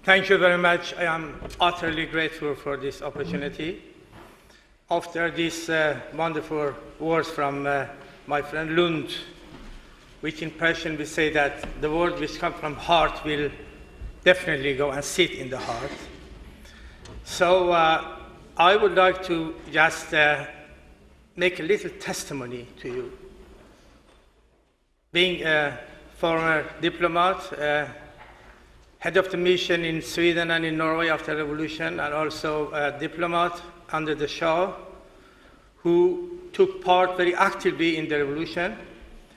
Thank you very much. I am utterly grateful for this opportunity. After these wonderful words from my friend Lund, which in Persian we say that the word which comes from heart will definitely go and sit in the heart. So I would like to just make a little testimony to you. Being a former diplomat, head of the mission in Sweden and in Norway after the revolution, and also a diplomat under the Shah, who took part very actively in the revolution,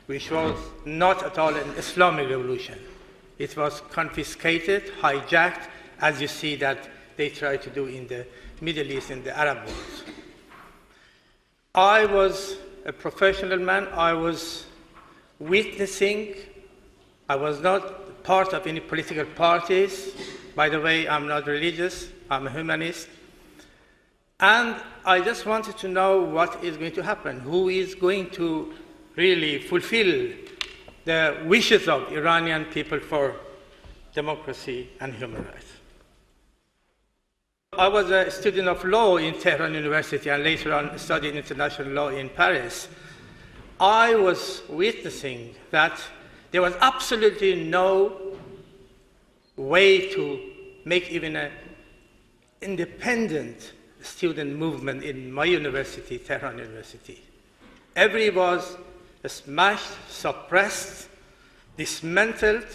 which was not at all an Islamic revolution. It was confiscated, hijacked, as you see that they try to do in the Middle East, in the Arab world. I was a professional man. I was witnessing. I was not part of any political parties. By the way, I'm not religious. I'm a humanist. And I just wanted to know what is going to happen, who is going to really fulfill the wishes of Iranian people for democracy and human rights. I was a student of law in Tehran University and later on studied international law in Paris. I was witnessing that there was absolutely no way to make even an independent student movement in my university, Tehran University. Every was smashed, suppressed, dismantled,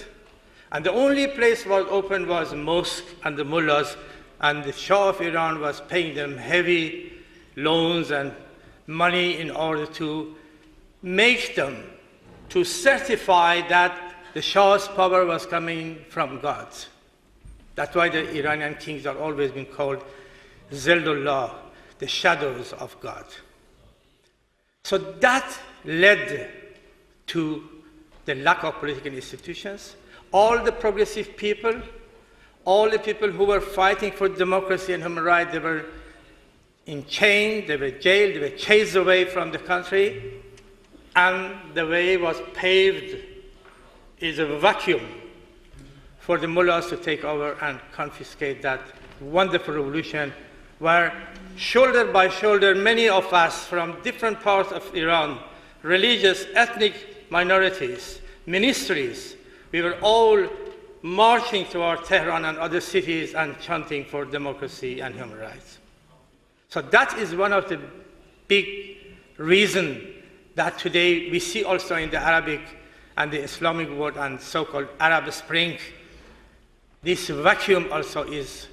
and the only place was open was mosque and the mullahs, and the Shah of Iran was paying them heavy loans and money in order to make them to certify that the Shah's power was coming from God. That's why the Iranian kings are always been called Zildullah, the shadows of God. So that led to the lack of political institutions. All the progressive people, all the people who were fighting for democracy and human rights, they were in chains, they were jailed, they were chased away from the country, and the way was paved is a vacuum for the mullahs to take over and confiscate that wonderful revolution where shoulder by shoulder many of us from different parts of Iran, religious, ethnic minorities, ministries, we were all marching toward Tehran and other cities and chanting for democracy and human rights. So that is one of the big reasons that today we see also in the Arabic and the Islamic world and so-called Arab Spring, this vacuum also is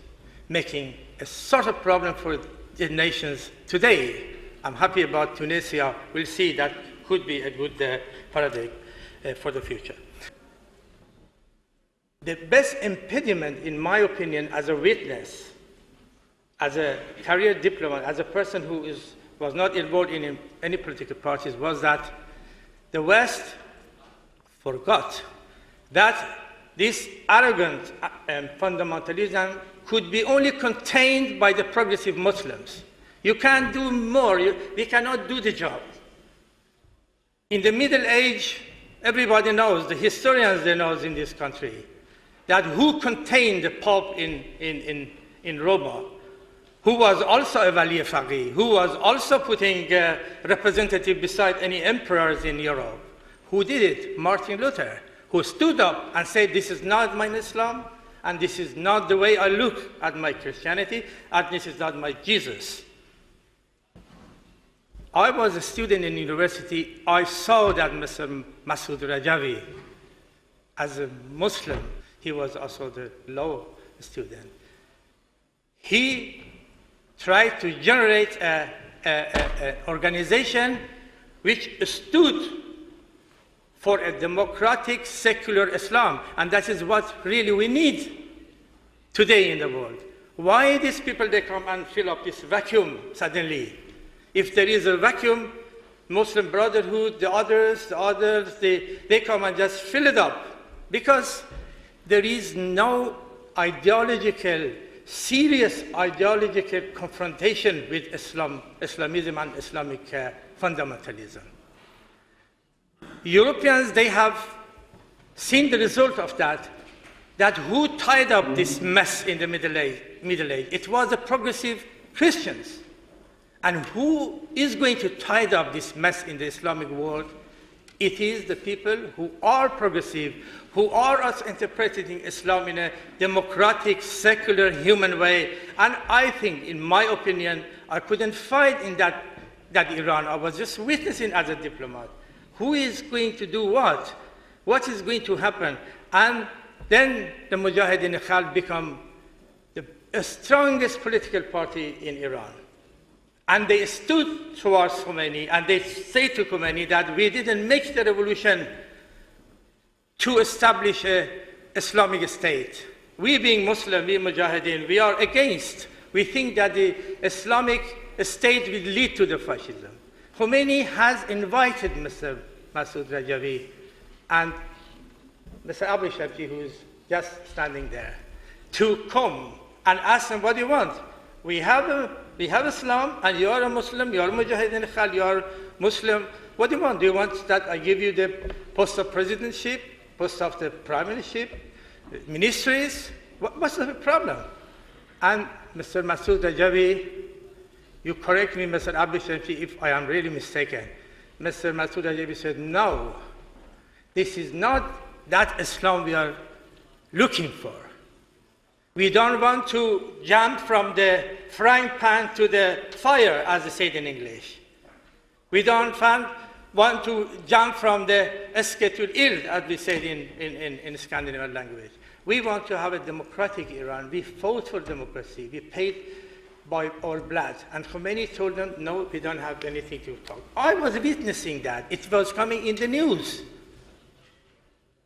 making a sort of problem for the nations today. I'm happy about Tunisia. We'll see that could be a good paradigm for the future. The best impediment, in my opinion, as a witness, as a career diplomat, as a person who was not involved in any political parties, was that the West forgot that this arrogant fundamentalism could be only contained by the progressive Muslims. You can't do more. We cannot do the job. In the Middle Age, everybody knows, the historians they know in this country, that who contained the Pope in Roma, who was also a Wali Faqih, who was also putting a representative beside any emperors in Europe. Who did it? Martin Luther, who stood up and said, this is not my Islam, and this is not the way I look at my Christianity, and this is not my Jesus. I was a student in university. I saw that Mr. Masoud Rajavi, as a Muslim, he was also the law student. He tried to generate an organization which stood for a democratic, secular Islam. And that is what really we need today in the world. Why these people, they come and fill up this vacuum suddenly? If there is a vacuum, Muslim Brotherhood, the others, they come and just fill it up. Because there is no ideological, serious ideological confrontation with Islamism and Islamic fundamentalism. Europeans, they have seen the result of that that who tied up this mess in the Middle Age? It was the progressive Christians. And who is going to tie up this mess in the Islamic world? It is the people who are progressive, who are us interpreting Islam in a democratic, secular, human way. And I think, in my opinion, I couldn't fight in that Iran. I was just witnessing as a diplomat. Who is going to do what? What is going to happen? And then the Mujahideen Khalq become the strongest political party in Iran. And they stood towards Khomeini, and they say to Khomeini that we didn't make the revolution to establish an Islamic state. We being Muslim, we Mujahideen, we are against. We think that the Islamic state will lead to the fascism. Khomeini has invited Mr. Masoud Rajavi and Mr. Abu Shabji, who is just standing there, to come and ask them, what do you want? We have Islam, and you are a Muslim, you are Mujahideen Khalq, you are Muslim. What do you want? Do you want that I give you the post of presidentship, post of the prime ministership, ministries? What's the problem? And Mr. Masoud Rajavi, you correct me, Mr. Abu Shamsi, if I am really mistaken. Mr. Masoud Rajavi said, no, this is not that Islam we are looking for. We don't want to jump from the frying pan to the fire, as they say in English. We don't want to jump from the eske to ild, as we say in Scandinavian language. We want to have a democratic Iran. We fought for democracy. We paid by our blood. And Khomeini told them, no, we don't have anything to talk. I was witnessing that. It was coming in the news.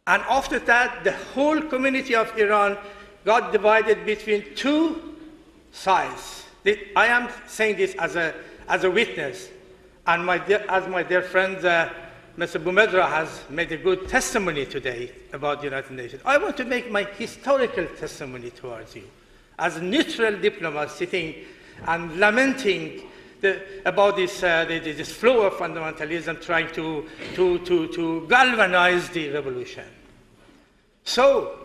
And after that, the whole community of Iran got divided between two sides. I am saying this as a witness. And as my dear friend, Mr. Boumedra has made a good testimony today about the United Nations. I want to make my historical testimony towards you. As a neutral diplomat sitting and lamenting about this flow of fundamentalism trying to galvanize the revolution. So,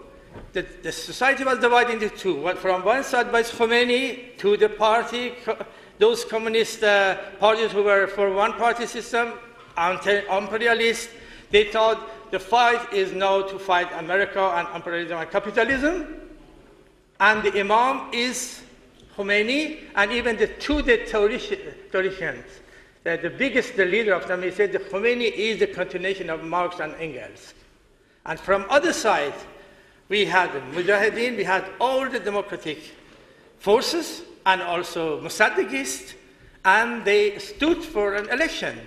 the society was divided into two. From one side was Khomeini to the party, those communist parties who were for one-party system, imperialist. They thought the fight is now to fight America and imperialism and capitalism. And the Imam is Khomeini, and even the two theologians, the biggest, the leader of them, he said that Khomeini is the continuation of Marx and Engels. And from other side, we had the Mujahideen, we had all the democratic forces, and also Mossadeghists, and they stood for an election.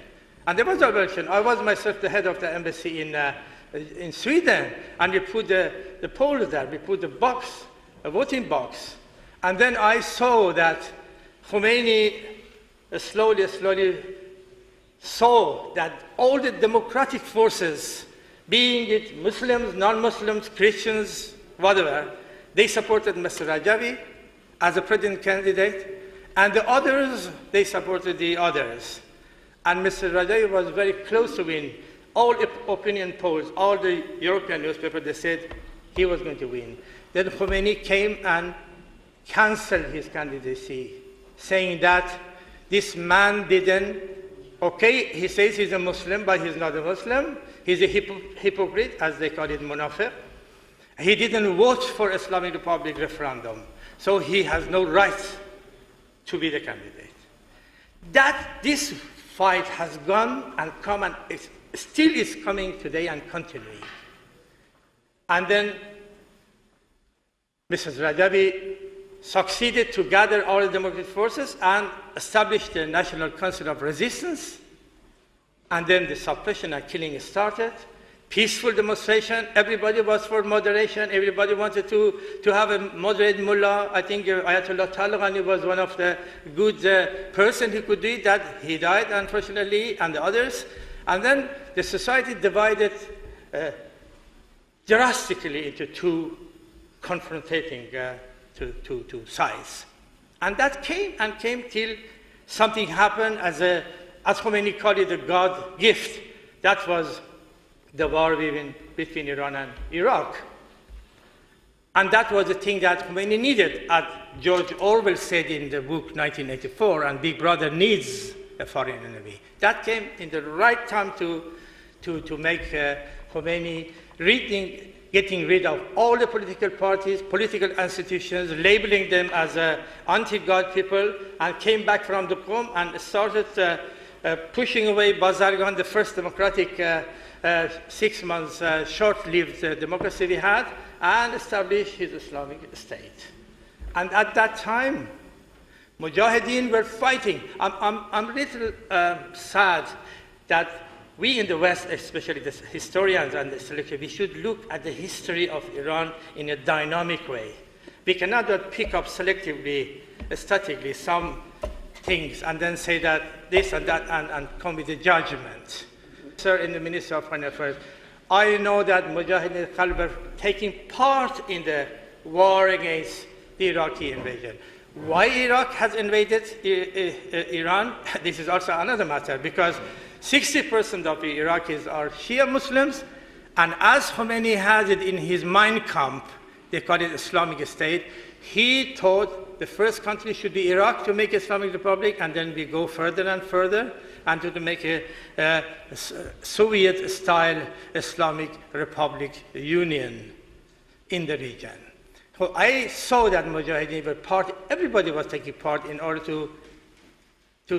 And there was an election. I was myself the head of the embassy in Sweden, and we put the polls there, we put the box, a voting box. And then I saw that Khomeini slowly saw that all the democratic forces, being it Muslims, non-Muslims, Christians, whatever, they supported Mr. Rajavi as a president candidate, and the others, they supported the others. And Mr. Rajavi was very close to win. All opinion polls, all the European newspapers, they said he was going to win. Then Khomeini came and canceled his candidacy, saying that this man didn't, okay, he says he's a Muslim, but he's not a Muslim. He's a hypocrite, as they call it, munafiq. He didn't vote for Islamic Republic referendum, so he has no right to be the candidate. This fight has gone and come and still is coming today and continuing. And then Mrs. Rajavi succeeded to gather all the democratic forces and establish the National Council of Resistance. And then the suppression and killing started. Peaceful demonstration. Everybody was for moderation. Everybody wanted to have a moderate mullah. I think Ayatollah Talabani was one of the good person who could do it. That he died, unfortunately, and the others. And then the society divided drastically into two confronting two sides. And that came till something happened as Khomeini called it a God gift. That was the war between Iran and Iraq. And that was the thing that Khomeni needed, as George Orwell said in the book 1984, and Big Brother needs a foreign enemy. That came in the right time to make Khomeni getting rid of all the political parties, political institutions, labeling them as anti-God people, and came back from the home and started pushing away Bazargan, the first democratic 6 months short-lived democracy we had, and established his Islamic State. And at that time, Mujahideen were fighting. I'm a little sad that we in the West, especially the historians and the intellectuals, we should look at the history of Iran in a dynamic way. We cannot just pick up selectively, statically, some things and then say that this and that and come with a judgment. Sir, in the Ministry of Foreign Affairs, I know that Mujahideen were taking part in the war against the Iraqi invasion. Why Iraq has invaded Iran? This is also another matter, because 60% of the Iraqis are Shia Muslims, and as Khomeini has it in his Mein Kampf, they call it Islamic State, he thought the first country should be Iraq to make Islamic Republic, and then we go further and further, and to make a Soviet-style Islamic Republic Union in the region. So I saw that Mujahideen were part, everybody was taking part in order to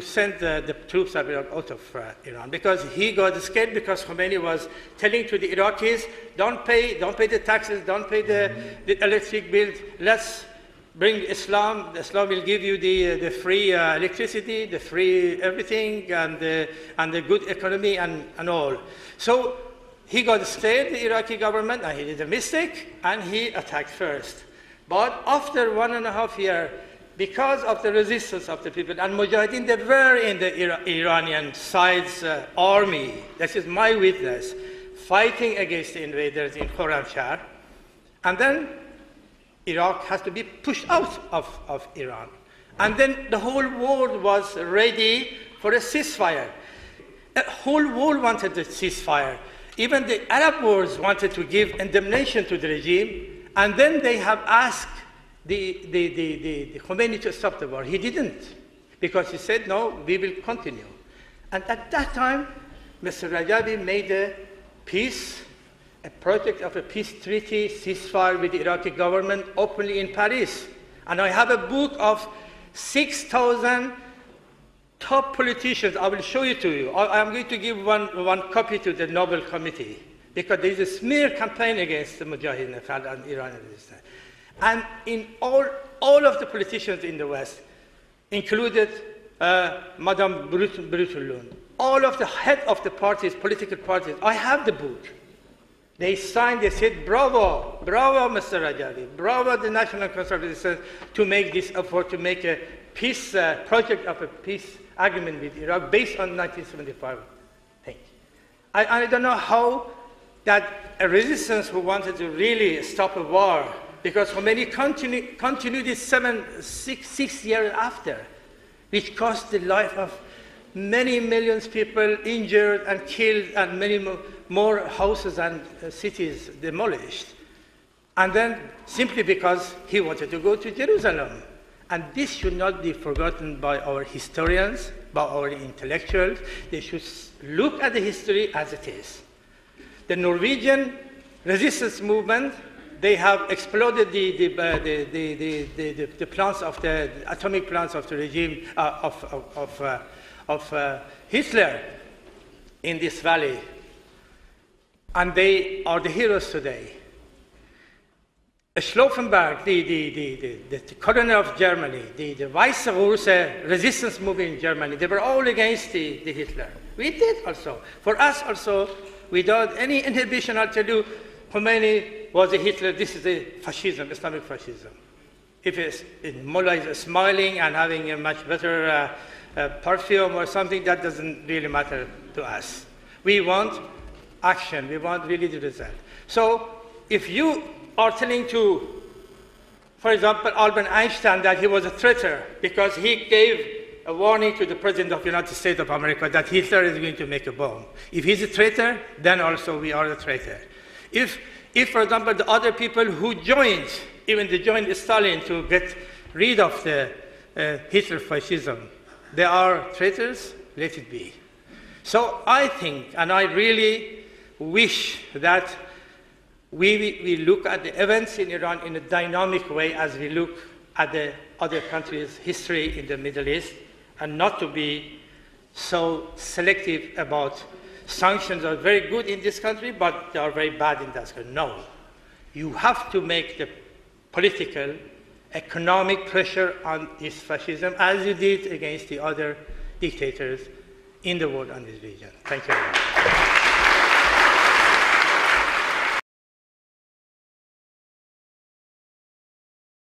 send the troops of Iraq out of Iran, because he got scared, because Khomeini was telling to the Iraqis, don't pay the taxes, don't pay the electric bill, let's bring Islam. Islam will give you the free electricity, the free everything, and the good economy and all. So he got scared, the Iraqi government, and he did a mistake, and he attacked first. But after 1.5 years, because of the resistance of the people, and Mujahideen, they were in the Iranian side's army, this is my witness, fighting against the invaders in Khorramshahr, and then Iraq has to be pushed out of Iran. And then the whole world was ready for a ceasefire. The whole world wanted a ceasefire. Even the Arab world wanted to give indemnification to the regime, and then they have asked the Khomeini to stop the war. He didn't, because he said, no, we will continue. And at that time, Mr. Rajavi made a project of a peace treaty, ceasefire with the Iraqi government openly in Paris. And I have a book of 6,000 top politicians. I will show it to you. I'm going to give one copy to the Nobel Committee, because there is a smear campaign against the Mujahideen and Iranian resistance. And in all of the politicians in the West, included Madame Brutulun, all of the head of the parties, political parties, I have the book. They signed, they said, bravo, bravo, Mr. Rajavi, bravo, the National Conservatives, to make this effort, to make a peace project of a peace agreement with Iraq based on 1975 thing. I don't know how that a resistance who wanted to really stop a war, because Khomeini continued it 6 years after, which cost the life of many millions of people injured and killed, and many more houses and cities demolished. And then simply because he wanted to go to Jerusalem. And this should not be forgotten by our historians, by our intellectuals. They should look at the history as it is. The Norwegian resistance movement, they have exploded the plants of the atomic plants of the regime of Hitler in this valley, and they are the heroes today. Schlauffenberg, the colonel of Germany, the Weisse resistance movement in Germany, they were all against the Hitler. We did also. For us also, without any inhibition, I'll tell you, Khomeini was a Hitler. This is the fascism, Islamic fascism. If Mullah is smiling and having a much better perfume or something, that doesn't really matter to us. We want action. We want really the result. So if you are telling to, for example, Albert Einstein that he was a traitor because he gave a warning to the President of the United States of America that Hitler is going to make a bomb. If he's a traitor, then also we are a traitor. If If, for example, the other people who joined, even they joined Stalin to get rid of the Hitler fascism, they are traitors, let it be. So I think, and I really wish that we look at the events in Iran in a dynamic way as we look at the other countries' history in the Middle East, and not to be so selective about sanctions are very good in this country, but they are very bad in that country. No. You have to make the political, economic pressure on this fascism as you did against the other dictators in the world and this region. Thank you very much.